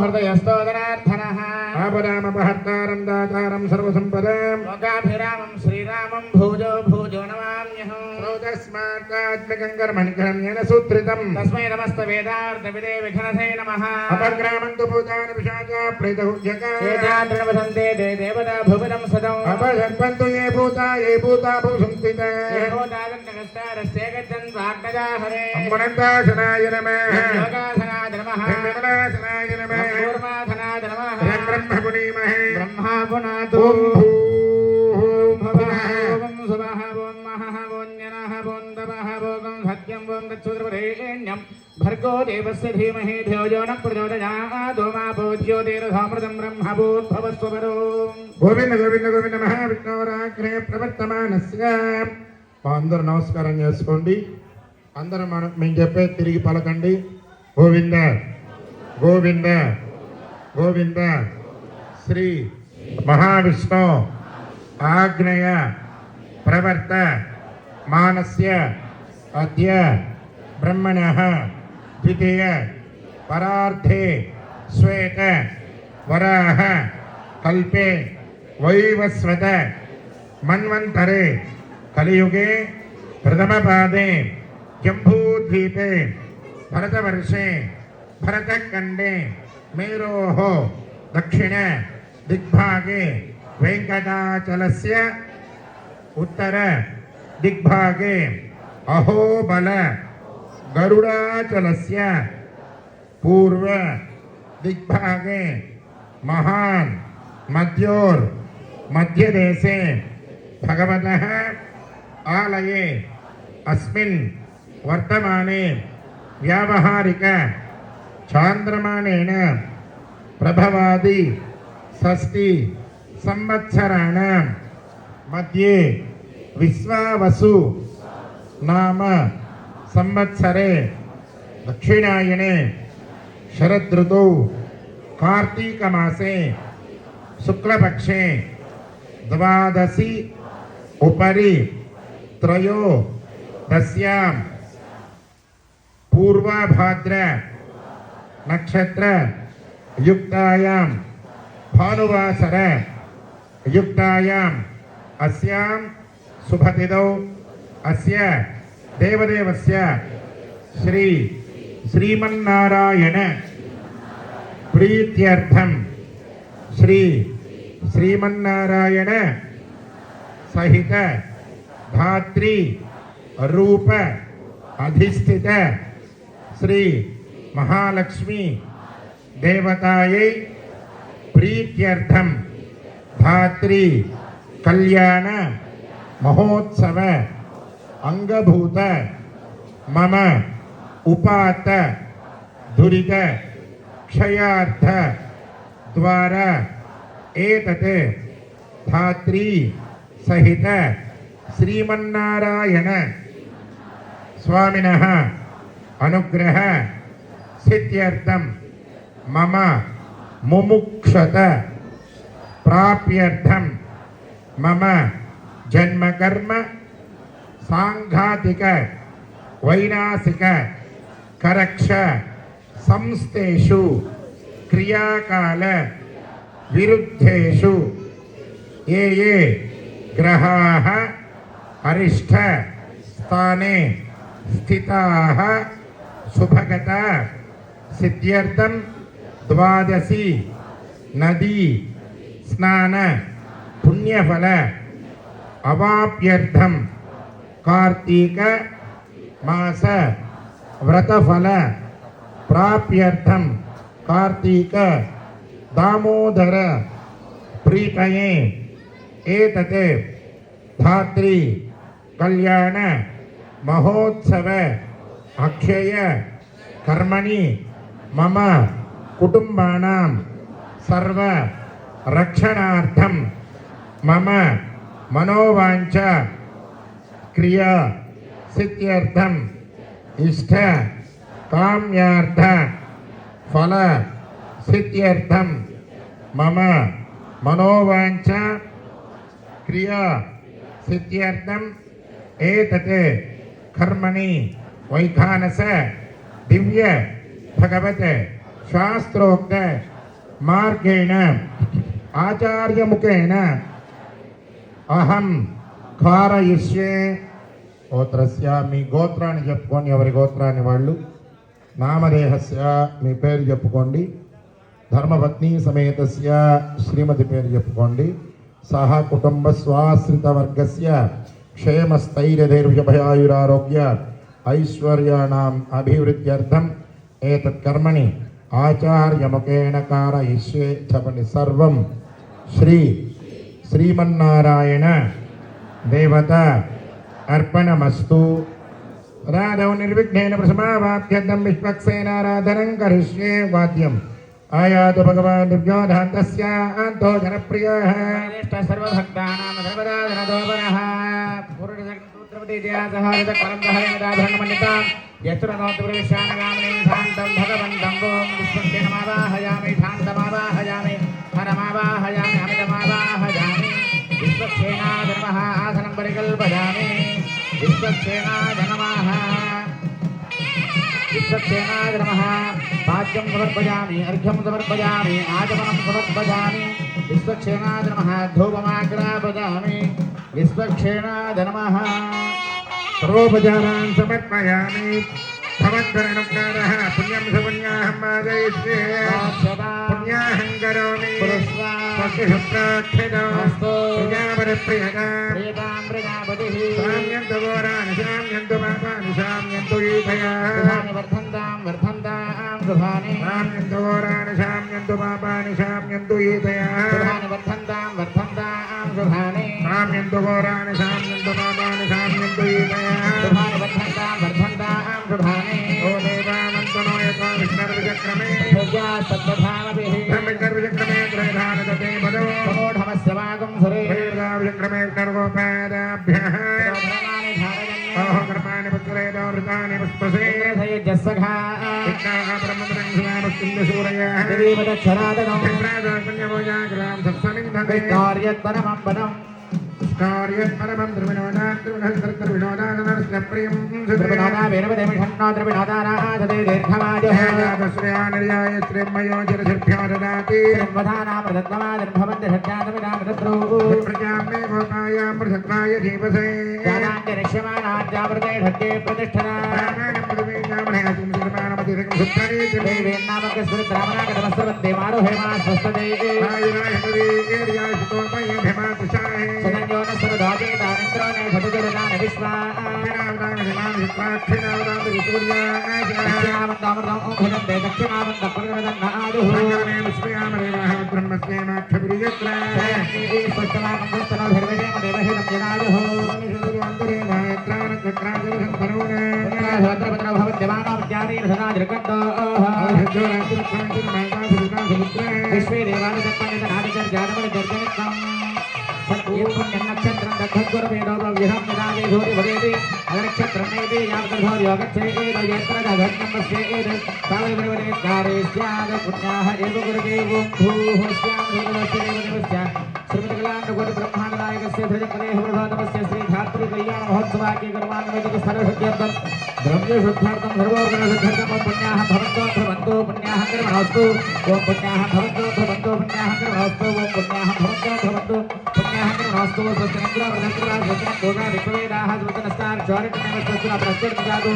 हृदयस्तोदनार्थनः आपदामपहर्तारं दातारं सर्वसम्पदां लोकाभिरामं श्रीरामं भूजो भूजो नमाम्यहं स्रोतस्मात्त्मकं कर्मणिकरण्येन सूत्रितं तस्मै नमस्ते वेदार्थविदे विघ्नसे नमः अपग्रामन्तु भूतानि पिशाचा प्रेतहुज्यका एताद्रणवसन्ते ते देवता भुवनं सदौ अपसर्पन्तु ये भूता भूसंस्थिता ये भूतागन्तकस्तारस्ते गच्छन् वाग्नजा हरे अम्बुनन्दासनाय नमः योगासनाय नमः विमलासनाय नमः कूर्मासनाय नमः ब्रह्म पुनीमहे ब्रह्मा पुनातु ॐ भवः ओम सुवः ओम महः ओम ज्ञानः ओम तपः ओम सत्यं ओम तत्सुरवरेण्यं भर्गो देवस्य धीमहि धियो यो न प्रचोदयात् ओमापो ज्योतिरथामृतं ब्रह्मभूद्भवस्वरो గోవింద గోవింద గోవింద మహావిష్ణురాగ్రే ప్రవర్తమానస్య. అందరూ నమస్కారం చేసుకోండి. అందరూ మేము చెప్పే తిరిగి పలకండి. గోవింద గోవింద గోవింద. శ్రీ మహావిష్ణు ఆగ్నేయ ప్రవర్త మానస్య అద్య బ్రహ్మణః ద్వితీయ పరార్థే శ్వేత వరాహ కల్పే వైవస్వత మన్వంతరే కలియుగే ప్రథమపాదే జంబూద్వీపే భరతవర్షే భరతఖండే మేరోః దక్షిణ దిగ్భాగే వెంకటాచలస్య ఉత్తర దిగ్భాగే అహోబల గరుడాచలస్య పూర్వ దిగ్భాగే మహాన్ మధ్యోర్ మధ్యదేశే భగవతః ఆలయే అస్మిన్ వర్తమానే వ్యావహారిక చాంద్రమానేన ప్రభవాది షష్ఠి సంవత్సరాణం మధ్యే విశ్వావసు నామ సంవత్సరే దక్షిణాయనే శరదృతౌ కార్తీక మాసే శుక్లపక్షే ద్వాదశి ఉపరి త్రయోదశ్యాం పూర్వభాద్ర నక్షత్ర యుక్తాయాం భానువాసర యుక్తాయాం అస్యాం శుభతిథౌ అస్య దేవదేవస్య శ్రీ శ్రీమన్నారాయణ ప్రీత్యర్థం శ్రీ శ్రీమన్నారాయణ సహిత ధాత్రి రూప అధిష్ఠిత శ్రీ మహాలక్ష్మి దేవతాయై ప్రీత్యర్థం ధాత్రి కళ్యాణ మహోత్సవ అంగభూత మమ ఉపాత దురిత క్షయార్థ ద్వారా ఏతత్ ధాత్రి సహిత శ్రీమన్నారాయణ స్వామినః అనుగ్రహ సిద్ధ్యర్థం మమ ముముక్షత ప్రాప్యర్థం మమ జన్మకర్మ సాంఘాతిక వైనాసిక కరక్ష సంస్థేషు క్రియాకాల విరుద్ధేషు ఏ ఏ గ్రహాః అరిష్ట స్థానే స్థితాః శుభగత సిద్ధ్యర్థం ద్వాదశి నదీ స్నాన పుణ్యఫల అవాప్యర్థం కార్తీక మాస వ్రతఫల ప్రాప్యర్థం కార్తీక దామోదర ప్రీతయే ఏతత్ ధాత్రి కళ్యాణ మహోత్సవ అక్షయ కర్మణి మమ కుటుంబానాం సర్వ రక్షణార్థం మమ మనోవాంఛ క్రియా సిద్ధ్యర్థం ఇష్ట కామ్యార్థ ఫల సిద్ధ్యర్థం మమ మనోవాంఛ క్రియా సిద్ధ్యర్థం ఏతత్ కర్మణి వైఖానస దివ్య భగవత్ शास्त्रोक्त मार्गेण आचार्य मुखेन अहम कारयिष्ये గోత్రస్య మీ గోత్రాన్ని చెప్పుకోండి ఎవరి గోత్రాన్ని వాళ్ళు నామదేహస్య మీ పేరు చెప్పుకోండి ధర్మపత్ని సమేతస్య శ్రీమతి పేరు చెప్పుకోండి సహ కుటుంబ స్వాశ్రిత వర్గస్య క్షేమస్థైర్యధైర్యభయాయురారోగ్య ఐశ్వర్యాణం అభివృద్ధ్యర్థం ఏతత్ కర్మణి ఆచార్యముఖేన కారయిష్యే చెప్పండి సర్వం శ్రీమన్నారాయణ దేవత अर्पणमस्तु राधौ निर्विघ्नेन प्रसमावाप्यर्थं विश्वक्सेनाराधनं करिष्ये वाद्यम् आयातु भगवान् दुर्योधनस्य अन्तो जनप्रियः सर्वभक्तानां सर्वदा धनदोपरः पूर्णसूत्रपतिजयासहारितकरन्दहरेणदाभरणमण्डितां यस्तुरनोत्प्रविश्यानगामिनीं शान्तं भगवन्तं ॐ विश्वक्षेणमावाहयामि शान्तमावाहयामि हरमावाहयामि अमितमावाहयामि विश्वक्षेणाय नमः आसनं परिकल्पयामि विश्वक्षेणाय नमः विश्वक्षेणाय नमः पाद्यं समर्पयामि अर्घ्यं समर्पयामि आचमनं समर्पयामि विश्वक्षेणाय नमः धूपमाग्रापयामि विश्वक्षेणाय नमः सर्वोपचारान् समर्पयामि भवद्भरणुकारः पुण्यं सपुण्याहं मादयिष्ये पुण्याहं करोमि स्वस्तिशुक्राक्षितो प्रजापतिप्रियता साम्यन्तु घोराणि साम्यन्तु पापानि साम्यन्तु ईथयाः वर्धन्तां शुभानि साम्यन्तु घोराणि साम्यन्तु पापानि साम्यन्तु ईथयाः वर्धन्तां शुभानि साम्यन्तु घोराणि साम्यन्तु पापानि साम्यन्तु ईथयाः वर्धन्तां शुभानि ओ देवामन्तनो यतो विष्णुर्विचक्रमे सद्धामभिः ब्रह्मचर्विचक्रमे त्रयधानदते पदो समोढमस्य वागं सुरे विक्रमे विष्णुर्गोपादाभ्यः ओह कर्माणि पुत्रेदो वृतानि पुष्पसे सखा विष्णाः ब्रह्मपुरंसुनामस्कुन्दसूरयः देवीवदक्षरादनो पुण्यभोजाग्रां सत्समिन्धते कार्यत्परमं पदम् कार्यत्परमं द्रविणोदात्रिविनोदानरस्यप्रियं द्रविणोदा वेरवदेमिषन्नो द्रविणोदाराधते दीर्घमायुः श्रेयानिर्याय श्रीमयोजिरसिद्भ्यो ददाति ब्रह्मधानामृतत्वमादिर्भवन्ति सज्जातमिदामृतद्रो प्रजां मे गोपायां प्रसत्वाय जीवसे जानान्यनिश्यमानाद्यावृते ढक्के प्रतिष्ठना प्राणानं पृथिवीजामणयासिं श्रीमानमतिरङ्गुत्तरीति देवेन्नामकस्वरद्रामणाकटमस्रवन्दे मारुहेमा स्वस्तदे आयुराय हरिर्याय सुतोपयेभ्यमा तुषाहे सदन्योनस्वरदाजेतानिन्द्रोणे भटुजलदान विश्वा दक्षिणावन्तामृतमुखनन्दे दक्षिणावन्तप्रगदन्नादुः विश्वे देवादिजन्मनितनादिजर्जातमनिजर्जनित्वम् नक्षत्रं दग्धद्गुरवेदो व्यहं निदागे धूरि भवेति अनक्षत्रं नैति यावदर्भोर्योगच्छेत् यत्रदघट्नमस्येत् तावदेवदेवस्कारे स्यात् पुण्याः एव गुरुदेवो भूः स्यात् देवदेवस्य श्रीमतिकलाण्डकोटिब्रह्माण्डनायकस्य ध्वजकलेः प्रधानमस्य श्रीधात्रीकल्याणमहोत्सवाख्ये कर्मान्वैदिकस्थलशुद्ध्यर्थं द्रव्यशुद्ध्यर्थं सर्वोपनिषद्धर्थं पुण्याः भवन्तो भवन्तो पुण्याः कर्मणोऽस्तु ॐ पुण्याः भवन्तो भवन्तो पुण्याः कर्मणोऽस्तु ॐ पुण्याः भवन्तो भवन्तो पुण्याः कर्मणोऽस्तु स्वस्तिनन्द्रवृद्धङ्करा विश्ववेदाः स्वस्तिनस्तार्चौरिकमेवस्तुना ॐ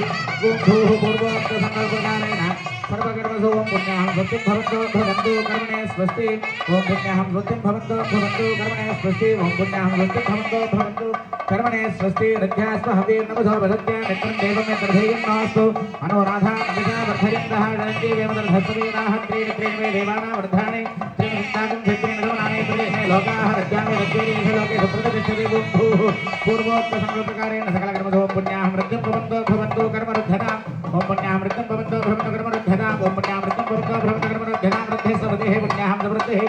भूः पूर्वोक्तसङ्कल्पकारेण सर्वकर्मसु ॐ पुण्याः स्वस्तिं भवन्तो भवन्तु कर्मणे स्वस्ति ॐ पुण्याः स्वस्तिं भवन्तो भवन्तु कर्मणे स्वस्ति ॐ पुण्याः स्वस्तिं भवन्तो भवन्तु कर्मणे स्वस्ति रथ्यास्व हवीर्नमसो वदत्या मित्रं देवं यत्रधेयं नास्तु अनुराधा नमिता वर्धयन्तः जयन्ति देवदर्धस्वीराः त्रीणि त्रीणि मे देवानां वर्धानि त्रीणि चिन्ताकं क्षेत्रेण नवनानि त्रिणे लोकाः रज्ञामि रज्ञेरेषु लोके सुप्रतिष्ठति भूः पूर्वोक्तसङ्कल्पकारेण सकलकर्मसु ॐ पुण्याः मृत्युं भवन्तो भवन्तु कर्मरुद्धताम् ॐ पुण्याः मृत्युं भवन्तो भवन्तु कर्मरुद्धताम् ॐ पुण्याः मृत्युं भवन्तो भवन्तु कर्मरुद्धताम् वृद्धे सवतिः पुण्याः समृद्धिः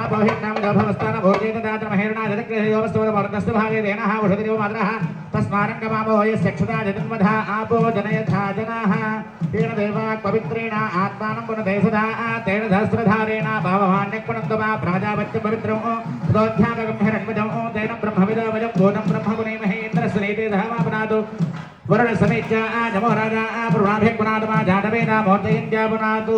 आपोहिर्नाम जोभवस्तान भोजेन दातमहेरणा जतक्रियोवस्तवदमर्तस्य भागे देनः औषधिरिव मातरः तस्मारङ्गमामो यस्य क्षुधा जतिन्वधा आपो जनयथा जनाः तेन देवात् पवित्रेण आत्मानं पुनते सदा तेन सहस्रधारेण भाववान्यक्पुनन्दमा प्राजापत्यं पवित्रं तदोध्यापकं हिरण्मजं तेन ब्रह्मविदवजं भूतं ब्रह्मपुनेमहे इन्द्रस्वनेते सहमापुनातु वरुणसमेत्या नमो राजा पुरुणाभिः पुनातमा जातवेदा मूर्तयन्त्या पुनातु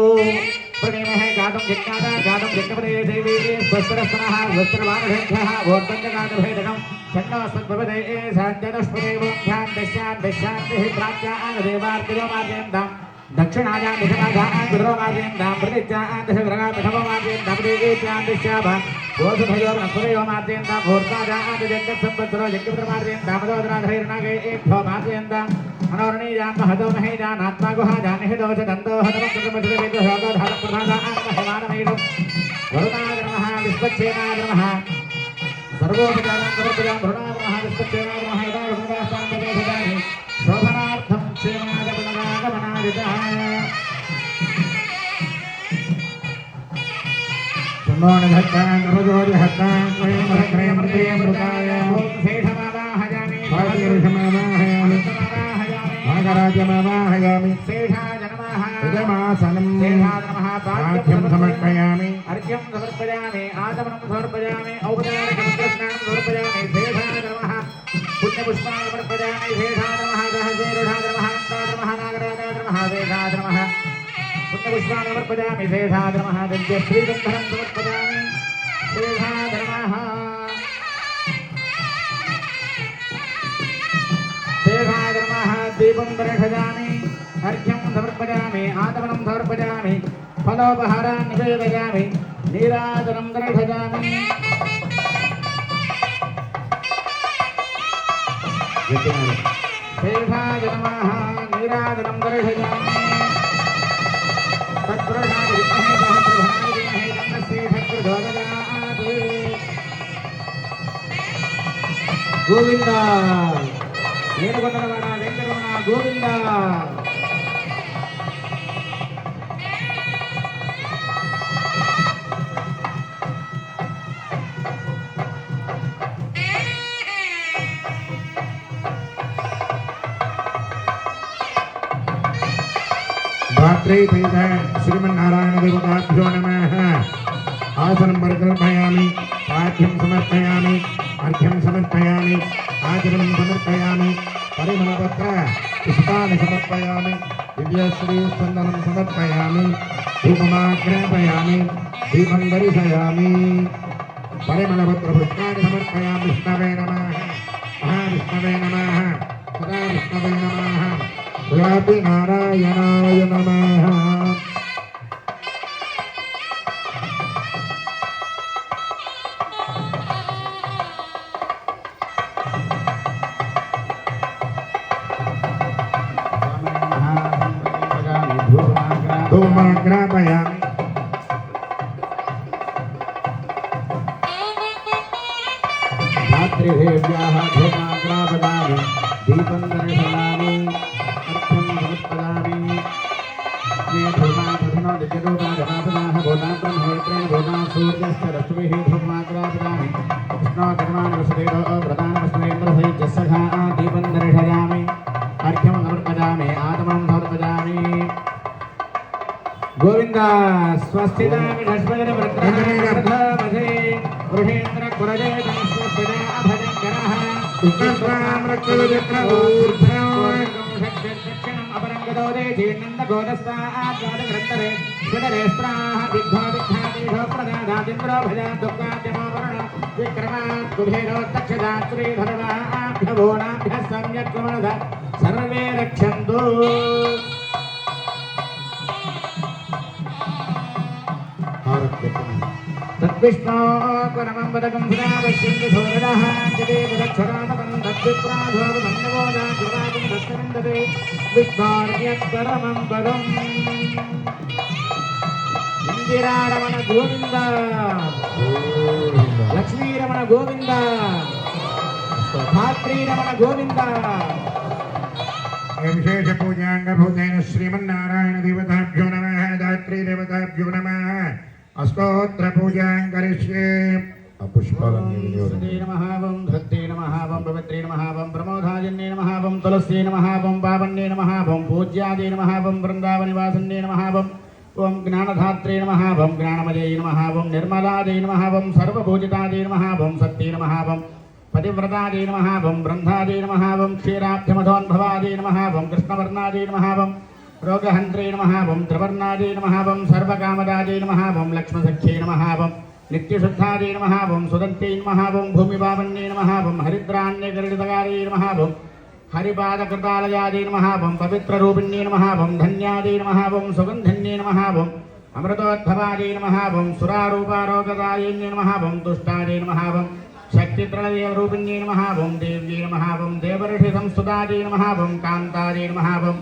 प्रणेमहे गातुं यज्ञादा गातुं यज्ञपदे देवी स्वस्त्रस्तनः स्वस्त्रवानभेभ्यः वोर्तञ्जगातभेदकं षण्णवस्पद्भवदे साञ्जदुष्पदेवं ध्यान्दश्यान्दश्यान्तिः प्राच्यान्ददेवार्तिरोमार्यन्ताम् दक्षिणायान्दिशमाघान् गुरुरोमार्यन्तां प्रतिज्ञान्दशविरगापिठवमार्यन्तां देवीच्यान्दश्याभा गोधभयोर्नपुरयोमार्यन्तां भूर्ताजान्दजगत्संवत्सरो यज्ञपुत्रमार्यन्तामदोदराधैर्नागैभ्यो मार्यन्ताम् अनोरणीयान् महतो महेजानात्मा गुहाजान् हितवच दन्तो हतमकृतमृतवेदोगाधारप्रधानान्महिमानमेषु वरुणाग्रमः विश्वच्छेनाग्रमः सर्वोपचारान् समर्पयामि वरुणाग्रमः विश्वच्छेनाग्रमः यदा वरुणास्तान्मदोषदानि शोभनार्थं क्षेमागमनागमनादितः सुमोनधत्तान् प्रजोदिहत्तान् स्वयंवरक्रयमृतेमृताय शेषमावाहयामि भागीरथमावाहयामि भागराजमावाहयामि शेषाजनमः यजमासनं शेषाजनमः पाठ्यं समर्पयामि अर्घ्यं समर्पयामि आचमनं समर्पयामि औपचारिकमन्त्रस्नानं समर्पयामि शेषाजनमः पुण्यपुष्पाणि समर्पयामि शेषाजनमः सहस्रेरुढाजनमः अनन्ताजनमः नागराजाजनमः शेषाजनमः पुण्यपुष्पाणि समर्पयामि शेषाजनमः दिव्यश्रीगन्धं समर्पयामि शेषाजनमः शेषाजनमः दीपं दर्शयामि अर्घ्यं समर्पयामि आचमनं समर्पयामि फलोपहारान् निवेदयामि नीराजनं दर्शयामि शेषाजनमः नीराजनं दर्शयामि तत्पुरुषाय विद्महे सहस्रभानाय धीमहि तन्नः प्रचोदयात् गोविंद ఏడుకొండలవాడ వెంకటరమణ గోవింద धात्री पीठ श्रीमन्नारायण देवताभ्यो नमः आसनं परिकल्पयामि पाठ्यं समर्पयामि अर्घ्यं समर्पयामि आचमनं समर्पयामि परिमलपत्र पुष्पाणि समर्पयामि दिव्यश्रीचन्दनं समर्पयामि धूपमाग्रापयामि दीपं दर्शयामि परिमलपत्र पुष्पाणि समर्पयामि विष्णवे नमः महाविष्णवे नमः सदा विष्णवे नमः गुलाबी नारायणाय नमः धूपमाग्रापयामि धात्रीदेव्याः धूपमाग्रापयामि दीपं दर्शयामि अर्घ्यं समर्पयामि ये धूमाधनो दिव्यरूपाधनासनाः भूतां ब्रह्मवेत्रेण भूतां सूर्यस्य रश्मिः धूपमाग्रापयामि विष्णोकर्माणि वसुदेवो प्रधानमस्मेन्द्रसहितस्सखा दीपं दर्शयामि अर्घ्यं समर्पयामि आचमनं समर्पयामि गोविंद स्वस्तिदामि षष्पदे वृत्रमधे वृषेन्द्र कुरजे स्वस्तिदा अभजङ्करः दक्षिणम् अपरङ्गदोदे जीर्णन्दगोदस्ताद्वादग्रन्तरे शिवरेस्त्राः दिग्धो दिग्धादीढो प्रदादादिन्द्रो भजा दुःखाद्यमोवरणम् विक्रमात् कुभेरोत्तक्षदात् श्रीधर्वाभ्यभूनाभ्यः सम्यक् सुमनद सर्वे रक्षन्तु तद्विष्णोपरमं पदकं सदा पश्यन्ति सूरजः जदेवदक्षरामकं तद्विप्राधोपमन्यवोदाजुराजं दत्तविन्दते विष्णोर्यत्परमं पदम् इंदिरारमण गोविन्द लक्ष्मीरमण गोविन्द धात्रीरमण गोविन्द विशेष पूजांगभूतेन श्रीमन्नारायण देवताभ्यो नमः धात्री देवताभ्यो नमः अस्तोत्र पूजां करिष्ये पुष्पालन्य श्री नमः वं धत्ते नमः वं पवित्रे नमः वं प्रमोदाजन्ये नमः वं तुलस्ये नमः वं पावन्ये नमः वं पूज्यादे नमः वं वृन्दावनिवासन्ये नमः वं ओं ज्ञानधात्रे नमः वं ज्ञानमये नमः वं निर्मलादे नमः वं सर्वभूजितादे नमः वं सत्ये नमः वं पतिव्रतादे नमः वं ब्रह्मादे नमः वं क्षीराब्धिमधोन्भवादे नमः वं कृष्णवर्णादे नमः वं रोगहन्त्रे नमः वं त्रिवर्णादे नमः वं सर्वकामदादे नमः वं लक्ष्मसख्ये नमः वं नित्यशुद्धादे नमः वं सुदन्ते नमः वं भूमिपावन्ये नमः वं हरिद्राण्यगरुडगारे नमः वं हरिपादकृतालयादे नमः वं पवित्ररूपिण्ये नमः वं धन्यादे नमः वं सुगन्धन्ये नमः वं अमृतोद्भवादे नमः वं सुरारूपारोगदायिन्ये नमः वं तुष्टादे नमः वं शक्तित्रयदेवरूपिण्ये नमः वं देव्ये नमः वं देवर्षिसंस्तुतादे नमः वं कान्तादे नमः वं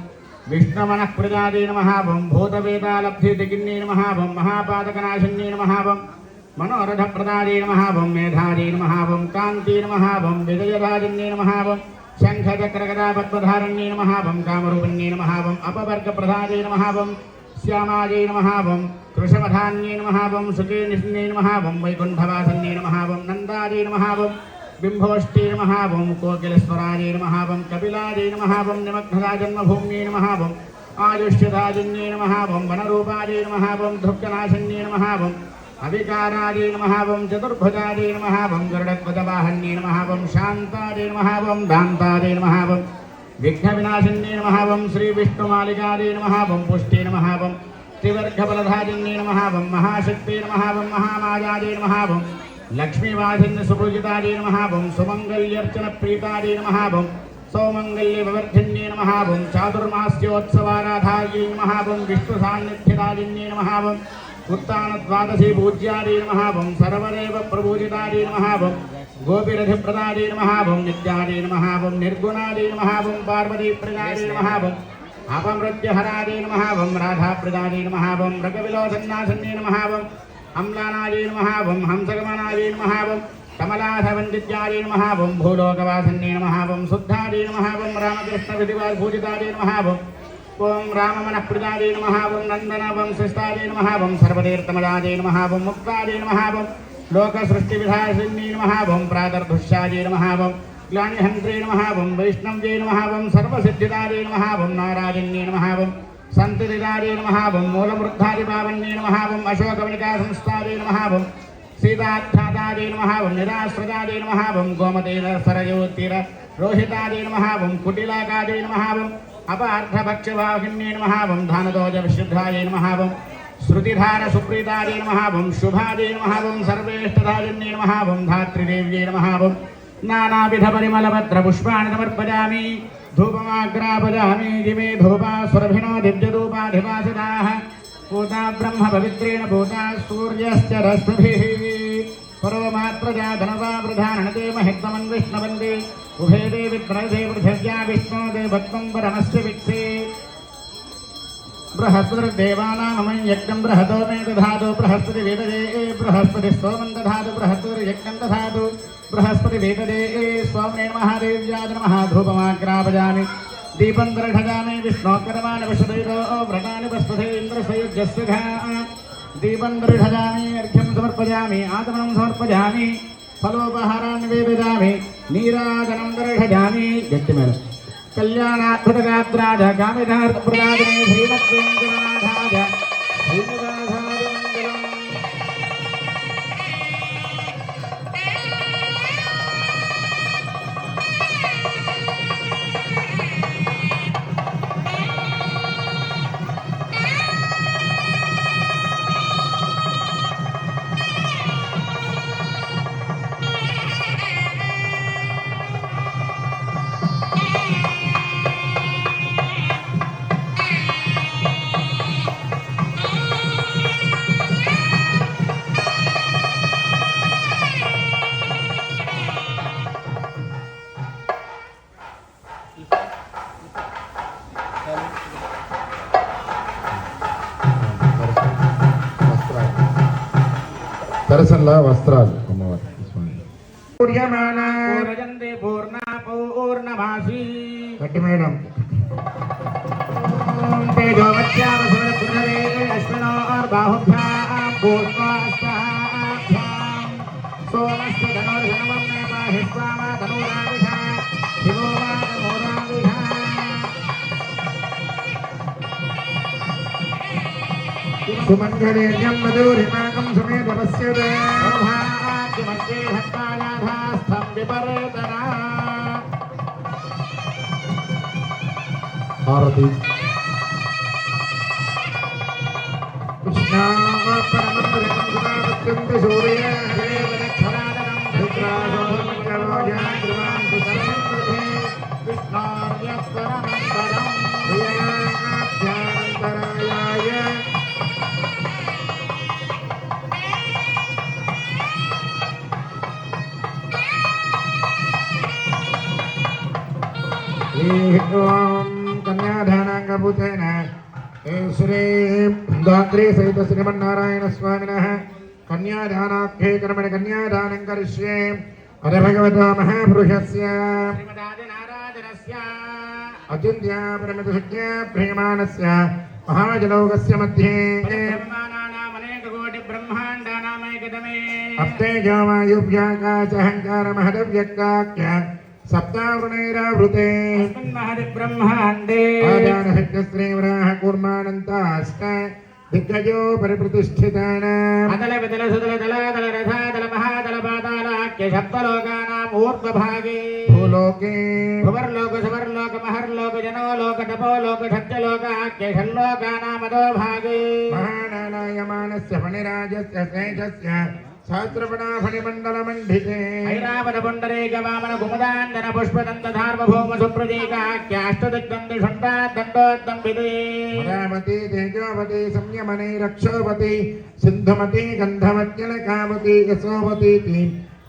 विष्णुमनःप्रदादे नमः वं भूतवेदालब्धिदिगिन्ये नमः वं महापादकनाशिन्ये नमः वं मनोरथप्रदादे नमः वं मेधादे नमः वं कान्ते नमः वं विजयराजन्ये नमः वं शङ्खचक्रगदापद्मधारण्ये नमः वं कामरूपिण्ये नमः वं अपवर्गप्रदादे नमः वं श्यामादे नमः वं कृशमधान्ये नमः वं सुकेनिष्णे नमः वं वैकुण्ठवासन्ये नमः वं नन्दादे नमः वं बिम्भोष्टे नमः वं कोकिलस्वरादे नमः वं कपिलादे नमः वं निमग्नराजन्मभूम्ये नमः वं आयुष्यदाजन्ये नमः वं वनरूपादे नमः वं धुक्कनाशन्ये नमः वं अविकारादे नमः वं चतुर्भुजादे नमः वं गरुडध्वजवाहन्ये नमः वं शान्तादे नमः वं दान्तादे नमः वं विघ्नविनाशिन्ये नमः वं श्रीविष्णुमालिकादे नमः वं पुष्टे नमः वं त्रिवर्गबलधारिण्ये नमः वं महाशक्ते नमः वं महामायादे नमः वं लक्ष्मीवासिन्यसुपूजितादे नमः वं सुमङ्गल्यर्चनप्रीतादे नमः वं सौमङ्गल्यविवर्धिन्ये नमः वं चातुर्मास्योत्सवाराधायै नमः वं विष्णुसान्निध्यदादिन्ये नमः वं उत्तानद्वादशी पूज्यादे नमः वं सर्वदेव प्रपूजितादे नमः वं गोपिरथिप्रदादे नमः वं नित्यादे नमः वं निर्गुणादे नमः वं पार्वतीप्रदादे नमः वं अपमृत्यहरादे नमः वं राधाप्रदादे नमः वं रघुविलोचन्नासन्ने नमः वं अम्लानादे नमः वं हंसगमनादे नमः वं कमलाधवन्दित्यादे नमः वं भूलोकवासन्ने नमः वं शुद्धादे नमः वं रामकृष्णविधिपूजितादे नमः वं ओं राममनःप्रदादे नमः वं नन्दन वं शिष्टादे नमः वं सर्वतीर्थमदादे नमः वं मुक्तादे नमः वं लोकसृष्टिविधासिन्ये नमः वं प्रातर्दुष्यादे नमः वं ग्लानिहन्त्रे नमः वं वैष्णव्ये नमः वं सर्वसिद्धिदादे नमः वं नारायण्ये नमः वं सन्ततिदादे नमः वं मूलमृद्धादिपावन्ये नमः वं अशोकवनिकासंस्थादे नमः वं सीताख्यातादे नमः वं निराश्रदादे नमः वं गोमतेरसरयोत्तीररोहितादे नमः वं कुटिलाकादे नमः वं अपार्थभक्षवाहिन्ये नमः वं धानदोजविशुद्धाय नमः वं श्रुतिधारसुप्रीतादे नमः वं शुभादे नमः वं सर्वेष्टदायन्ये नमः वं धात्रिदेव्ये नमः वं नानाविधपरिमलपत्रपुष्पाणि समर्पयामि धूपमाग्रापयामि जिमे धूपा सुरभिनो दिव्यधूपाधिवासिताः पूता ब्रह्म पवित्रेण पूता सूर्यश्च रश्मिभिः परोमात्रजा धनवा वृधानते महित्वमन् विष्णवन्ते उभे देवि त्रयसे पृथिव्या विष्णो देवत्वं परमस्य विक्षे बृहस्पतिर्देवानामयं यज्ञं बृहतो मे दधातु बृहस्पतिवेददे बृहस्पतिः सोमं दधातु बृहस्पतिर्यज्ञं दधातु बृहस्पतिवेददे स्वामिने महादेव्याय नमः धूपमाग्रापयामि दीपं दर्शयामि विष्णोकर्माणि वशदैरो व्रतानि वस्तुते इन्द्रसयुज्यस्य दीपं दर्शयामि अर्घ्यं समर्पयामि आचमनं समर्पयामि फलोपहारान् निवेदयामि नीराजनं दर्शयामि गट्टिमेल कल्याणाद्भुतगात्राय कामितार्थप्रदायिने श्रीमद्वेङ्कटनाथाय श्रीनिवासाय मङ्गलम्। సరసంలా వస్త్రాలు అమ్మవారు పూర్యమానందే పూర్ణ పూర్ణమాసి గట్టి మేడం తేజోవత్యావసురపునరే అశ్వినోర్బాహుభ్యాం పూర్ణాస్తాభ్యాం సోమస్య ధనుర్ధనవం మే మాహిష్వామ ధనురావిధ శివో వా ధనురావిధ సుమంగళేర్యం మధురిమాకం సమేతపస్యతే భాగ్యమస్తే భక్తానాథాస్థం విపరేతనా హారతి कन्यादानाङ्गभूतेन श्री दात्री सहित श्रीमन्नारायण स्वामिनः कन्यादानाख्ये कर्मणि कन्यादानं करिष्ये अथ भगवतो महापुरुषस्य अचिन्त्या परमितसुज्ञा प्रियमाणस्य महाजनौकस्य मध्ये अप्तेजोमायुभ्याकाशहङ्कारमहदव्यक्ताख्य सप्तावृणैरावृते ब्रह्माण्डे आदानशक्तिश्रीवराः कूर्मानन्ताश्च दिग्गजो परिप्रतिष्ठितानाम् अतल वितल सुतल दलातल रथातल महातल पातालाख्य सप्तलोकानाम् ऊर्ध्वभागे भूलोके भुवर्लोक सुवर्लोक महर्लोक जनोलोक तपोलोक सत्यलोकाख्य षल्लोकानाम् अधोभागे महानानायमानस्य फणिराजस्य शेषस्य सहस्रपणाफणिमण्डलमण्डिते ऐरावत पुण्डरीक वामन कुमुदान्दन पुष्पदन्त धार्वभौम सुप्रतीकाख्य अष्टदिग्दन्ति षण्डाद्दण्डोद्दम्बिते मदामती तेजोवती संयमनी रक्षोवती सिन्धुमती गन्धवत्यलकावती यशोवतीति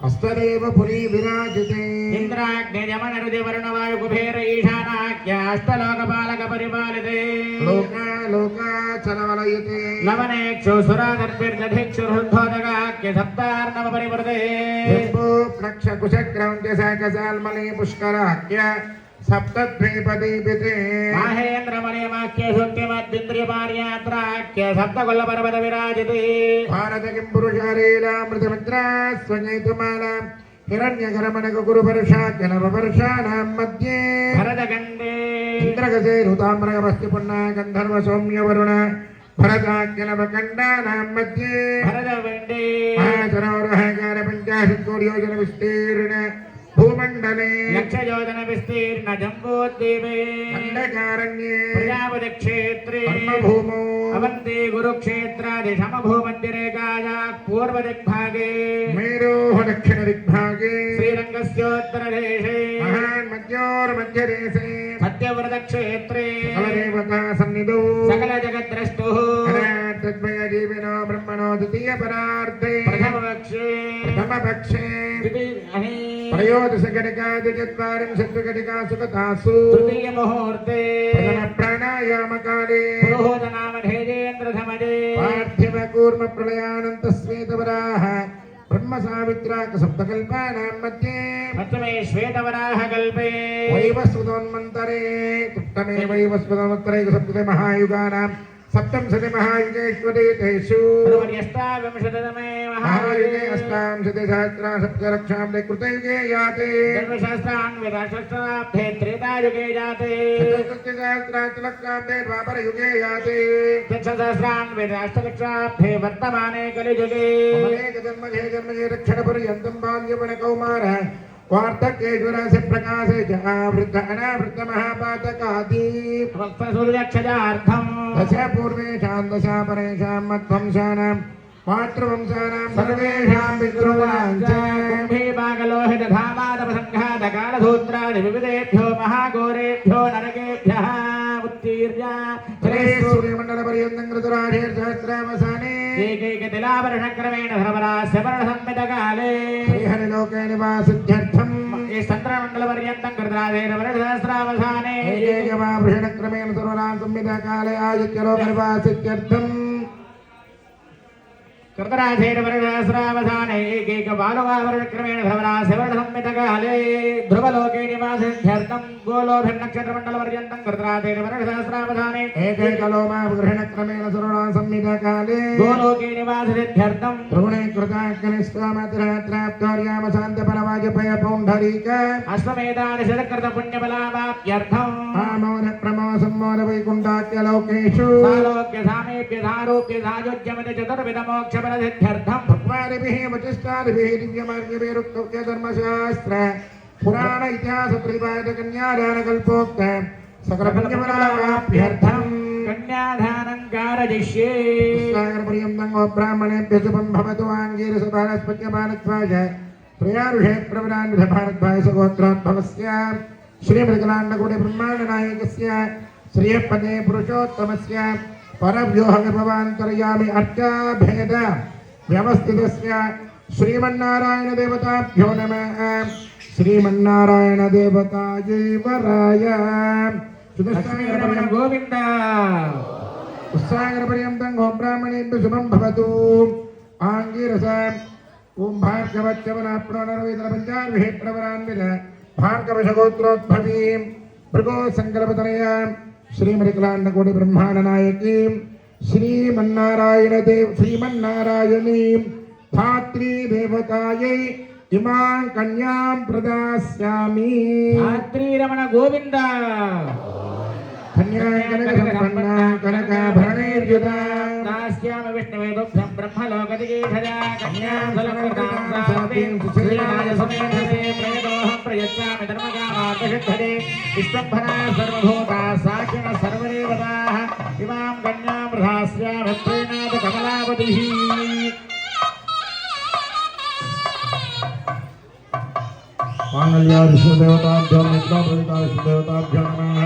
अष्टदेव पुरी विराजिते इंद्राग्नि यमन रुदि वरुण वायु कुबेर ईशानाख्य अष्टलोकपालक परिपालिते लोका लोकाचलवलयते लवनेक्षु सुरादर्भिर्दधिक्षु हृद्धोदगाख्य सप्तार्णव परिवृते बिम्बो प्लक्ष कुशक्रौञ्च साकसाल्मले पुष्कराख्य सप्तद्वीपदीपिते माहेन्द्रमणिमाख्य सुक्तिमद्दिन्द्रियपार्यात्राख्य सप्तकुल्लपर्वत विराजिते भारत किं पुरुषालीलामृतमित्रा स्वजयितुमाला हिरण्यकरमणक गुरुवर्षाख्य नववर्षाणां मध्ये भरतगण्डे इन्द्रगसेरुताम्रगमस्ति पुन्ना गन्धर्व सौम्यवरुण भरताख्य नवकण्डानां मध्ये भरतवेण्डे महासरोवरहकार पञ्चाशत्कोटियोजन विस्तीर्ण भूमण्डले लक्षयोजन विस्तीर्ण जम्बूद्वीपे खण्डकारण्ये प्रजापति क्षेत्रे ब्रह्मभूमौ अवन्ति गुरुक्षेत्रादि समभूमध्यरेखाया पूर्वदिग्भागे मेरोः दक्षिणदिग्भागे श्रीरङ्गस्योत्तरदेशे महान्मध्योर्मध्यदेशे सत्यव्रतक्षेत्रे सकलदेवता सन्निधौ सकलजगद्द्रष्टुः तद्वयजीविनो ब्रह्मणो द्वितीयपरार्धे प्रथमपक्षे त्रयोदशघटिकादिचत्वारिंशत्घटिका सुगतासु तृतीयमुहूर्ते प्राणायामकाले पुरोहोतनामधेजेन्द्रधमजे पार्थिवकूर्मप्रलयानन्तश्वेतवराः ब्रह्मसावित्राकसप्तकल्पानां मध्ये पञ्चमे श्वेतवराहकल्पे वैवस्वतोन्मन्तरे उत्तमे वैवस्वतोन्मत्तरैकसप्तते महायुगानां सप्तंशति महायुगेष्वदेतेषु अष्टाविंशतितमे महायुगे अष्टाविंशतिसहस्रा सप्तलक्षां कृतयुगे याते सर्वशास्त्रान्वितशस्त्राब्धे त्रेतायुगे जाते चतुर्सहस्रालक्षां द्वापरयुगे याते दशसहस्रान्वितष्टलक्षाब्धे वर्तमाने कलियुगे जन्मजे रक्षणपर्यन्तं बाल्यवनकौमार वार्धक्येश्वरस्य प्रकाशे च आवृद्ध अनावृद्ध महापातकादि वक्त्रसूर्यक्षजार्थम् दश पूर्वेषां दशा परेषां मध्वंसानां मातृवंशानां सर्वेषां पितॄणां च कुम्भीपाकलोहितधामादपसङ्घातकालसूत्रादि विविधेभ्यो महाघोरेभ्यो नरकेभ्यः उत्तीर्य सूर्यमण्डलपर्यन्तं ऋतुराशेर्सहस्रावसाने एकैकतिलाभरणक्रमेण धर्मरास्य वर्णसंमितकाले श्रीहरिलोके निवासित्यर्थम् चन्द्रमण्डलपर्यन्तं कृतराजेन वर्णसहस्रावसाने एकैकमाभूषणक्रमेण सर्वनां संमितकाले आदित्यलोकनिवासित्यर्थम् कृतराजेन वर्णसहस्रावसाने एकैकबालवावर्णक्रमेण धर्मरास्य वर्णसंमितकाले ध्रुवलोके निवासित्यर्थं गोलोभिर्नक्षत्रमण्डलपर्यन्तं कृतराजेन वर्णसहस्रावसाने एकैकलोमाभूषणक्रमेण सर्वनां संमितकाले गोलोके निवासित्यर्थं ध्रुवणे कृताग्निष्कामतिरात्राप्तौर्यामशान्तपरवाजपय पौण्ढरीक अश्वमेधानिषदकृतपुण्यफलावाप्त्यर्थम् आमोद प्रमो सम्मोद वैकुण्ठाख्यलोकेषु सालोक्य सामीप्य सारूप्य सायुज्यमिति चतुर्विधमोक्षफलसिद्ध्यर्थम् भक्वादिभिः वचिष्ठादिभिः दिव्यमार्गभिरुक्तोक्य धर्मशास्त्र पुराण इतिहास प्रतिपादित कन्यादानकल्पोक्त सकलपुण्यफलावाप्त्यर्थम् కన్యాదానం కారయిష్యే సాగరపర్యంతం ఓ బ్రాహ్మణేభ్యో శుభం భవతు ఆంగీరసపారస్పత్యపానత్వాయ శ్రేయారుషే ప్రవరాన్విధ భారద్వాయ సగోత్రోద్భవస్య శ్రీమృగలాండకోటి బ్రహ్మాండ నాయకస్య శ్రీయపదే పురుషోత్తమస్య పరవ్యూహ విభవాంతర్యామి అర్చాభేద వ్యవస్థితస్య శ్రీమన్నారాయణ దేవతాభ్యో నమః శ్రీమన్నారాయణ దేవతాయై వరాయ లక్ష్మీరమణ గోవింద ఉత్సాగరపర్యంతం ఓ బ్రాహ్మణేభ్యో శుభం భవతు ఆంగీరస ఓం భార్గవచ్చవనాప్నోనరవిదర పంచార్విహే ప్రవరాన్విద భార్గవశగోత్రోద్భవీం భృగో సంకల్పతనయ శ్రీమరికలాండకోటి బ్రహ్మాండ నాయకీ శ్రీమన్నారాయణీం ధాత్రీ దేవతాయై ఇమాం కన్యాం ప్రదాస్యామి ధాత్రీరమణ గోవింద కన్యా కనక సంపన్నా కనకాభరణైర్యుతా దాస్యామి విష్ణువేదోభ్యం బ్రహ్మలోకదిగేధరా కన్యాం సలకృతాం సాపీం శ్రీరాజ సమేధసే ప్రేదోహం ప్రయచ్చామి ధర్మకామార్థసిద్ధరే విశ్వంభరా సర్వభూతా సాక్షిణ సర్వదేవతాః ఇమాం కన్యాం ప్రదాస్యామి ప్రేణాద కమలావతిః మాంగళ్యా విష్ణుదేవతాభ్యో మిత్రో ప్రవితా విష్ణుదేవతాభ్యో నమః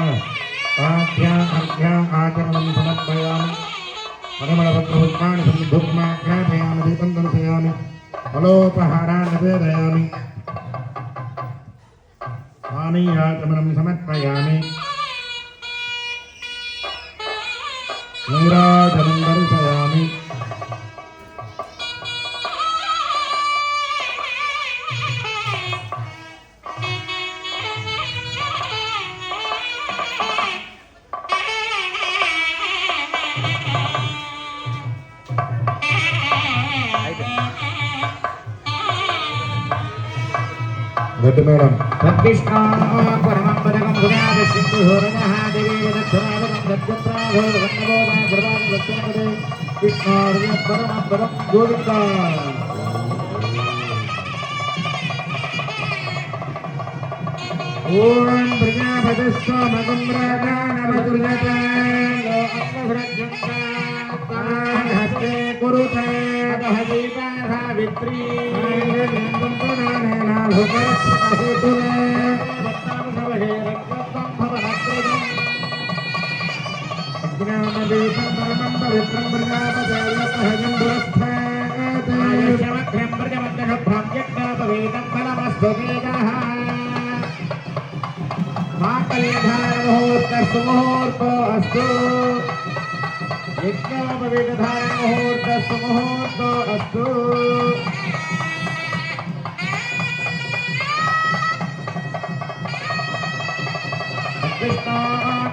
ఆచమనం సమర్పయామి పరిమళపత్రపుష్పాణి సంధూక్ష్మాజ్ఞాపయామి దీపం దర్శయామి ఫలోపహారాన్ని నివేదయామి పానీయాచమనం సమర్పయామి నీరాజనం దర్శయామి రెడ్డి మేడం తద్విష్ణో పరమం పదకం భుజాద సింధుహోరణః దేవీదక్షరాదకం దద్గుప్రాఘోర్వన్నగోదా గృహాన్ వస్తునపదే విష్ణోర్య పరమం పదం గోవింద ఓం ప్రజాపతిస్వామకం రాజానమతుల్యతే హస్తే కురుతే సావిత్రీ ముహూర్తస్తు ముహూర్తస్తు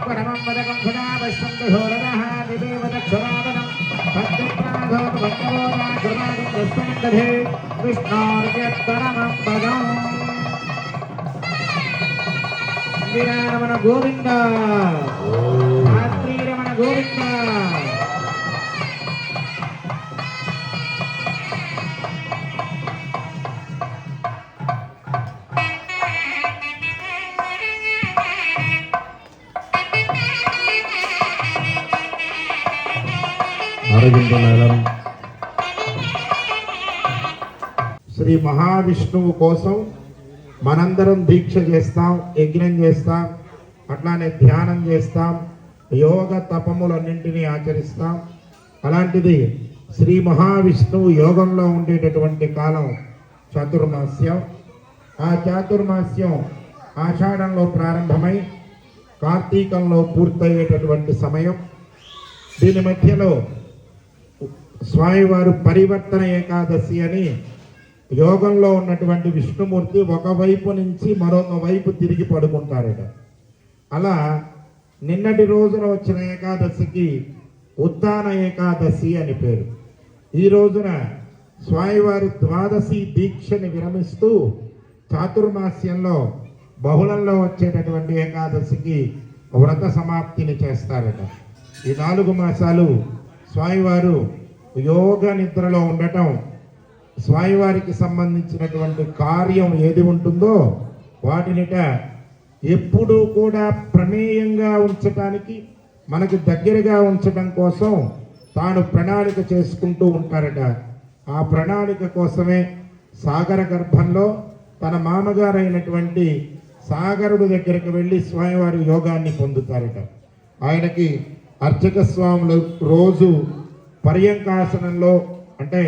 పరమం పదకం సునా పశ్యంతుహోరణః దిదేవదక్షరాదనం భక్తిప్రాఘోర్వన్నగోదా గృహాన్ వస్తునపదే విష్ణోర్య పరమం పదం రమణ గోవింద ధాత్రీరమణ గోవింద శ్రీ మహావిష్ణువు కోసం మనందరం దీక్ష చేస్తాం, యజ్ఞం చేస్తాం, అట్లానే ధ్యానం చేస్తాం, యోగ తపములన్నింటినీ ఆచరిస్తాం. అలాంటిది శ్రీ మహావిష్ణువు యోగంలో ఉండేటటువంటి కాలం చాతుర్మాస్యం. ఆ చాతుర్మాస్యం ఆషాఢంలో ప్రారంభమై కార్తీకంలో పూర్తయ్యేటటువంటి సమయం. దీని మధ్యలో స్వామివారు పరివర్తన ఏకాదశి అని యోగంలో ఉన్నటువంటి విష్ణుమూర్తి ఒకవైపు నుంచి మరొక వైపు తిరిగి పడుకుంటారట. అలా నిన్నటి రోజున వచ్చిన ఏకాదశికి ఉత్థాన ఏకాదశి అని పేరు. ఈ రోజున స్వామివారి ద్వాదశి దీక్షని విరమిస్తూ చాతుర్మాస్యంలో బహుళంలో వచ్చేటటువంటి ఏకాదశికి వ్రత సమాప్తిని చేస్తారట. ఈ 4 మాసాలు స్వామివారు యోగ నిద్రలో ఉండటం, స్వామివారికి సంబంధించినటువంటి కార్యం ఏది ఉంటుందో వాటినిట ఎప్పుడూ కూడా ప్రమేయంగా ఉంచటానికి, మనకి దగ్గరగా ఉంచడం కోసం తాను ప్రణాళిక చేసుకుంటూ ఉంటారట. ఆ ప్రణాళిక కోసమే సాగర గర్భంలో తన మామగారైనటువంటి సాగరుడు దగ్గరికి వెళ్ళి స్వామివారి యోగాన్ని పొందుతారట. ఆయనకి అర్చక స్వాములు రోజు పర్యంకాసనంలో అంటే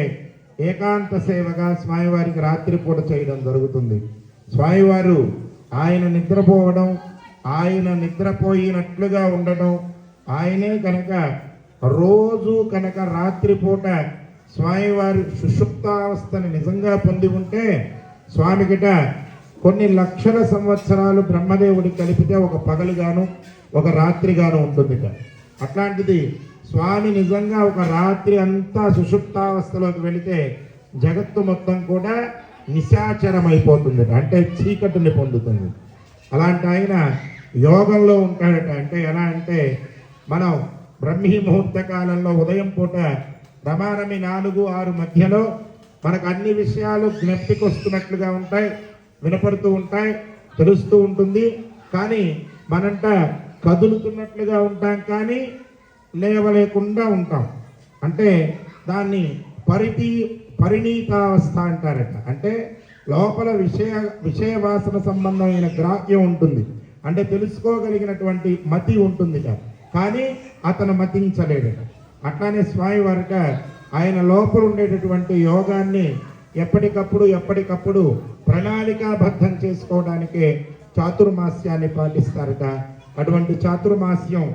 ఏకాంత సేవగా స్వామివారికి రాత్రిపూట చేయడం జరుగుతుంది. స్వామివారు ఆయన నిద్రపోవడం, ఆయన నిద్రపోయినట్లుగా ఉండడం, ఆయనే కనుక రోజు కనుక రాత్రిపూట స్వామివారి సుషుప్తావస్థని నిజంగా పొంది ఉంటే స్వామికిట కొన్ని లక్షల సంవత్సరాలు బ్రహ్మదేవుడి కలిపితే ఒక పగలుగాను ఒక రాత్రిగాను ఉంటుందిట. అట్లాంటిది స్వామి నిజంగా ఒక రాత్రి అంతా సుషుప్తావస్థలోకి వెళితే జగత్తు మొత్తం కూడా నిశాచరం అయిపోతుందట, అంటే చీకటిని పొందుతుంది. అలాంటి ఆయన యోగంలో ఉంటాడట. అంటే ఎలా అంటే మనం బ్రహ్మీ ముహూర్త కాలంలో ఉదయం పూట రమారమి 4-6 మధ్యలో మనకు అన్ని విషయాలు జ్ఞప్తికి వస్తున్నట్లుగా ఉంటాయి, వినపడుతూ ఉంటాయి, తెలుస్తూ ఉంటుంది. కానీ మనంట కదులుతున్నట్లుగా ఉంటాం, కానీ లేవలేకుండా ఉంటాం. అంటే దాన్ని పరిణీతావస్థ అంటారట. అంటే లోపల విషయ వాసన సంబంధమైన గ్రాహ్యం ఉంటుంది, అంటే తెలుసుకోగలిగినటువంటి మతి ఉంటుంది, కానీ అతను మతించలేడు. అట్లానే స్వామివారిట ఆయన లోపల ఉండేటటువంటి యోగాన్ని ఎప్పటికప్పుడు ప్రణాళికాబద్ధం చేసుకోవడానికే చాతుర్మాస్యాన్ని పాటిస్తారట. అటువంటి చాతుర్మాస్యం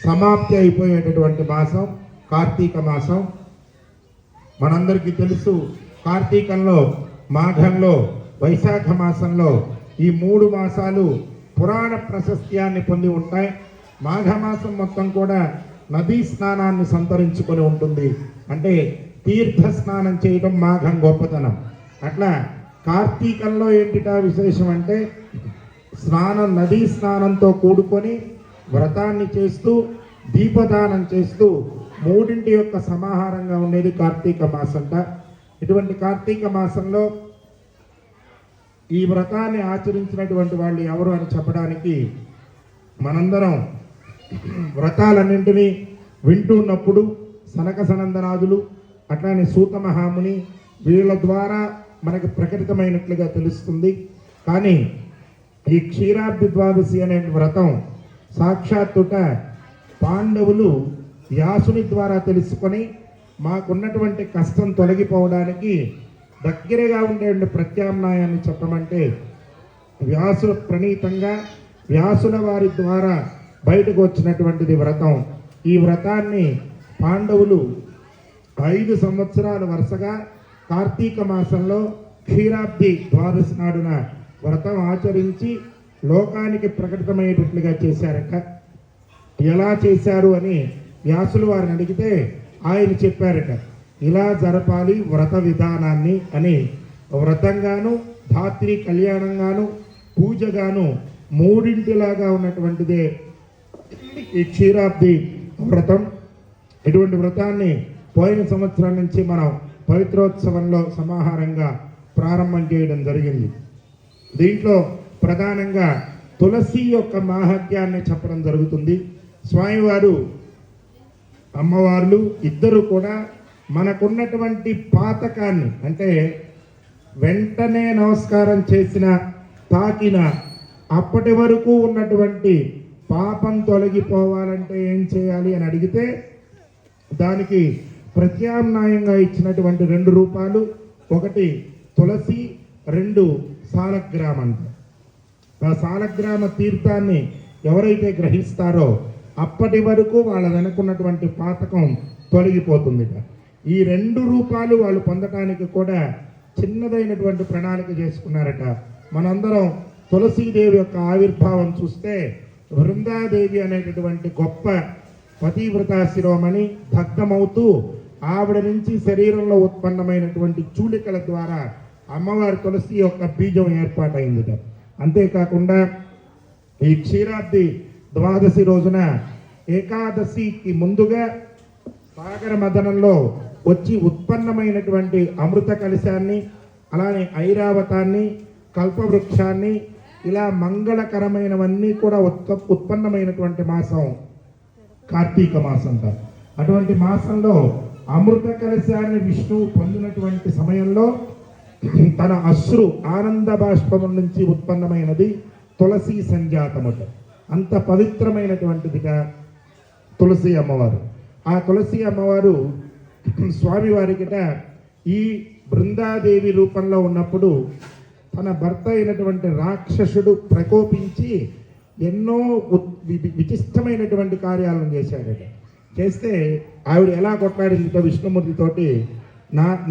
సమాప్తి అయిపోయేటటువంటి మాసం కార్తీక మాసం. మనందరికీ తెలుసు, కార్తీకంలో, మాఘంలో, వైశాఖ మాసంలో ఈ 3 మాసాలు పురాణ ప్రశస్త్యాన్ని పొంది ఉంటాయి. మాఘమాసం మొత్తం కూడా నదీ స్నానాన్ని సంతరించుకొని ఉంటుంది. అంటే తీర్థ స్నానం చేయడం మాఘం గొప్పతనం. అట్లా కార్తీకంలో ఏంటిటా విశేషం అంటే స్నానం, నదీ స్నానంతో కూడుకొని వ్రతాన్ని చేస్తూ దీపదానం చేస్తూ 3 యొక్క సమాహారంగా ఉండేది కార్తీక మాసంట. ఇటువంటి కార్తీక మాసంలో ఈ వ్రతాన్ని ఆచరించినటువంటి వాళ్ళు ఎవరు అని చెప్పడానికి మనందరం వ్రతాలన్నింటినీ వింటున్నప్పుడు సనక సనందనాదులు అట్లానే సూత మహాముని వీళ్ళ ద్వారా మనకు ప్రకటితమైనట్లుగా తెలుస్తుంది. కానీ ఈ క్షీరాబ్ది ద్వాదశి అనే వ్రతం సాక్షాత్తుట పాండవులు వ్యాసుని ద్వారా తెలుసుకొని మాకున్నటువంటి కష్టం తొలగిపోవడానికి దగ్గరగా ఉండే ప్రత్యామ్నాయాన్ని చెప్పమంటే వ్యాసుల ప్రణీతంగా వ్యాసుల వారి ద్వారా బయటకు వచ్చినటువంటిది వ్రతం. ఈ వ్రతాన్ని పాండవులు 5 సంవత్సరాలు వరుసగా కార్తీక మాసంలో క్షీరాబ్ది ద్వాదశి నాడున వ్రతం ఆచరించి లోకానికి ప్రకటితమయ్యేటట్లుగా చేశారట. ఎలా చేశారు అని వ్యాసులు వారిని అడిగితే ఆయన చెప్పారట, ఇలా జరపాలి వ్రత విధానాన్ని అని. వ్రతంగాను, ధాత్రి కళ్యాణంగాను, పూజగాను 3లాగా ఉన్నటువంటిదే ఈ క్షీరాబ్ది వ్రతం. ఇటువంటి వ్రతాన్ని పోయిన సంవత్సరం నుంచి మనం పవిత్రోత్సవంలో సమాహారంగా ప్రారంభం చేయడం జరిగింది. దీంట్లో ప్రధానంగా తులసి యొక్క మాహాత్యాన్ని చెప్పడం జరుగుతుంది. స్వామివారు, అమ్మవార్లు ఇద్దరు కూడా మనకున్నటువంటి పాతకాన్ని, అంటే వెంటనే నమస్కారం చేసిన, తాకిన, అప్పటి వరకు ఉన్నటువంటి పాపం తొలగిపోవాలంటే ఏం చేయాలి అని అడిగితే దానికి ప్రత్యామ్నాయంగా ఇచ్చినటువంటి 2 రూపాలు, ఒకటి తులసి, 2 సాలగ్రామ అంట. ఆ సాలగ్రామ తీర్థాన్ని ఎవరైతే గ్రహిస్తారో అప్పటి వరకు వాళ్ళ వెనుకున్నటువంటి పాతకం తొలగిపోతుంది. ఈ 2 రూపాలు వాళ్ళు పొందటానికి కూడా చిన్నదైనటువంటి ప్రణాళిక చేసుకున్నారట. మనందరం తులసీదేవి యొక్క ఆవిర్భావం చూస్తే వృందాదేవి అనేటటువంటి గొప్ప పతివ్రత శిరోమణి దగ్ధమవుతూ ఆవిడ నుంచి శరీరంలో ఉత్పన్నమైనటువంటి చూలికల ద్వారా అమ్మవారి తులసి యొక్క బీజం ఏర్పాటైందిట. అంతేకాకుండా ఈ క్షీరాబ్ది ద్వాదశి రోజున ఏకాదశికి ముందుగా సాగర మదనంలో వచ్చి ఉత్పన్నమైనటువంటి అమృత కలశాన్ని, అలానే ఐరావతాన్ని, కల్పవృక్షాన్ని, ఇలా మంగళకరమైనవన్నీ కూడా ఉత్పన్నమైనటువంటి మాసం కార్తీక మాసం అంటారు. అటువంటి మాసంలో అమృత కలశాన్ని విష్ణువు పొందినటువంటి సమయంలో తన అశ్రు ఆనంద బాష్పము నుంచి ఉత్పన్నమైనది తులసి సంజాతముట. అంత పవిత్రమైనటువంటిదిగా తులసి అమ్మవారు. ఆ తులసి అమ్మవారు స్వామివారికిట ఈ బృందాదేవి రూపంలో ఉన్నప్పుడు తన భర్త అయినటువంటి రాక్షసుడు ప్రకోపించి ఎన్నో విచిష్టమైనటువంటి కార్యాలను చేశాడట. చేస్తే ఆవిడ ఎలా కొట్లాడిందిట విష్ణుమూర్తితోటి,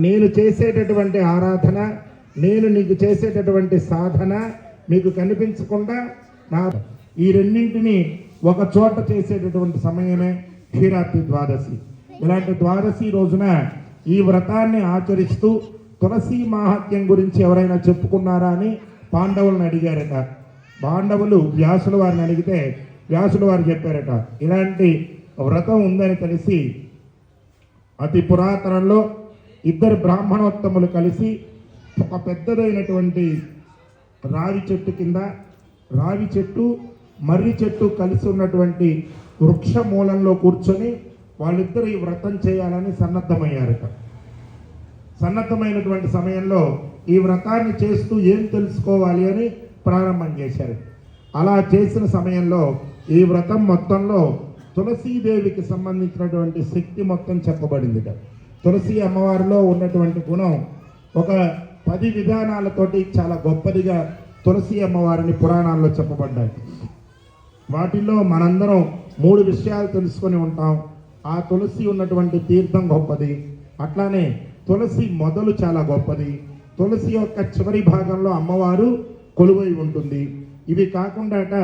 నేను చేసేటటువంటి ఆరాధన, నేను నీకు చేసేటటువంటి సాధన మీకు కనిపించకుండా ఈ రెండింటిని ఒక చోట చేసేటటువంటి సమయమే క్షీరాబ్ది ద్వాదశి. ఇలాంటి ద్వాదశి రోజున ఈ వ్రతాన్ని ఆచరిస్తూ తులసి మాహాత్మ్యం గురించి ఎవరైనా చెప్పుకున్నారా అని పాండవులను అడిగారట. పాండవులు వ్యాసుల వారిని అడిగితే వ్యాసుల వారు చెప్పారట, ఇలాంటి వ్రతం ఉందని తెలిసి అతి పురాతనంలో ఇద్దరు బ్రాహ్మణోత్తములు కలిసి ఒక పెద్దదైనటువంటి రావి చెట్టు కింద, రావి చెట్టు మర్రి చెట్టు కలిసి ఉన్నటువంటి వృక్ష మూలంలో కూర్చొని వాళ్ళిద్దరు ఈ వ్రతం చేయాలని సన్నద్ధమయ్యారట. సన్నద్ధమైనటువంటి సమయంలో ఈ వ్రతాన్ని చేస్తూ ఏం తెలుసుకోవాలి అని ప్రారంభం చేశారు. అలా చేసిన సమయంలో ఈ వ్రతం మొత్తంలో తులసీదేవికి సంబంధించినటువంటి శక్తి మొత్తం చెప్పబడిందిట. తులసి అమ్మవారిలో ఉన్నటువంటి గుణం ఒక 10 విధానాలతోటి చాలా గొప్పదిగా తులసి అమ్మవారిని పురాణాల్లో చెప్పబడ్డాయి. వాటిల్లో మనందరం 3 విషయాలు తెలుసుకొని ఉంటాం. ఆ తులసి ఉన్నటువంటి తీర్థం గొప్పది, అట్లానే తులసి మొదలు చాలా గొప్పది, తులసి యొక్క చివరి భాగంలో అమ్మవారు కొలువై ఉంటుంది. ఇవి కాకుండా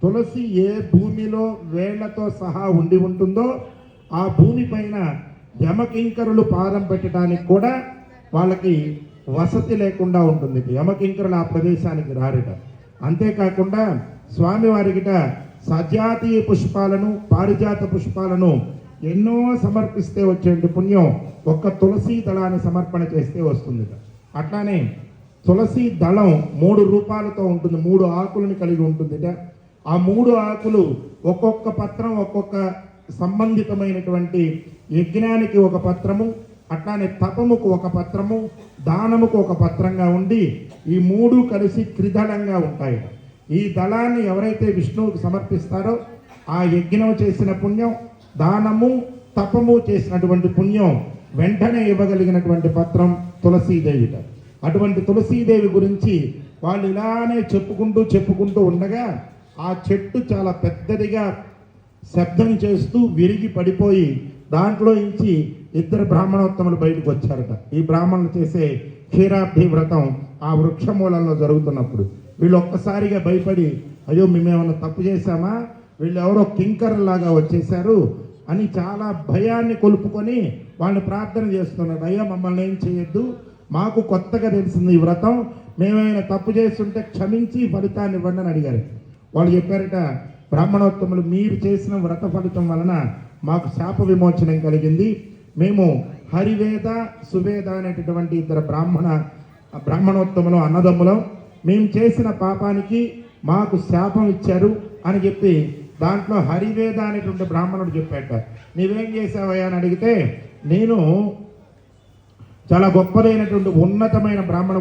తులసి ఏ భూమిలో వేళ్లతో సహా ఉండి ఉంటుందో ఆ భూమి పైన యమకింకరులు పాదం పెట్టడానికి కూడా వాళ్ళకి వసతి లేకుండా ఉంటుంది. యమకింకరులు ఆ ప్రదేశానికి రారట. అంతేకాకుండా స్వామివారికిట సజాతీయ పుష్పాలను, పారిజాత పుష్పాలను ఎన్నో సమర్పిస్తే వచ్చేటి పుణ్యం ఒక్క తులసి దళాన్ని సమర్పణ చేస్తే వస్తుంది. అట్లానే తులసి దళం 3 రూపాలతో ఉంటుంది, 3 ఆకులను కలిగి ఉంటుందిట. ఆ 3 ఆకులు ఒక్కొక్క పత్రం ఒక్కొక్క సంబంధితమైనటువంటి యజ్ఞానికి ఒక పత్రము, అట్లానే తపముకు ఒక పత్రము, దానముకు ఒక పత్రంగా ఉండి ఈ 3 కలిసి త్రిదళంగా ఉంటాయి. ఈ దళాన్ని ఎవరైతే విష్ణువుకి సమర్పిస్తారో ఆ యజ్ఞం చేసిన పుణ్యం, దానము తపము చేసినటువంటి పుణ్యం వెంటనే ఇవ్వగలిగినటువంటి పత్రం తులసీదేవిట. అటువంటి తులసీదేవి గురించి వాళ్ళు ఇలానే చెప్పుకుంటూ ఉండగా ఆ చెట్టు చాలా పెద్దదిగా శబ్దం చేస్తూ విరిగి పడిపోయి దాంట్లో నుంచి 2 బ్రాహ్మణోత్తములు బయటకు వచ్చారట. ఈ బ్రాహ్మణులు చేసే క్షీరాబ్ది వ్రతం ఆ వృక్ష మూలంలో జరుగుతున్నప్పుడు వీళ్ళు ఒక్కసారిగా భయపడి, అయ్యో మేమేమన్నా తప్పు చేశామా, వీళ్ళు ఎవరో కింకర్లాగా వచ్చేసారు అని చాలా భయాన్ని కొలుపుకొని వాళ్ళు ప్రార్థన చేస్తున్నారు. అయ్యా మమ్మల్ని ఏం చేయొద్దు, మాకు కొత్తగా తెలిసింది ఈ వ్రతం, మేమైనా తప్పు చేస్తుంటే క్షమించి ఫలితాన్ని ఇవ్వండి అని అడిగారు. వాళ్ళు చెప్పారట, బ్రాహ్మణోత్తములు మీరు చేసిన వ్రత ఫలితం వలన మాకు శాప విమోచనం కలిగింది. మేము హరివేద సువేద అనేటటువంటి 2 బ్రాహ్మణోత్తములు అన్నదమ్ములం, మేము చేసిన పాపానికి మాకు శాపం ఇచ్చారు అని చెప్పి దాంట్లో హరివేద అనేటువంటి బ్రాహ్మణుడు చెప్పాట. నీవేం చేసావయ్యా అని అడిగితే, నేను చాలా గొప్పదైనటువంటి ఉన్నతమైన బ్రాహ్మణ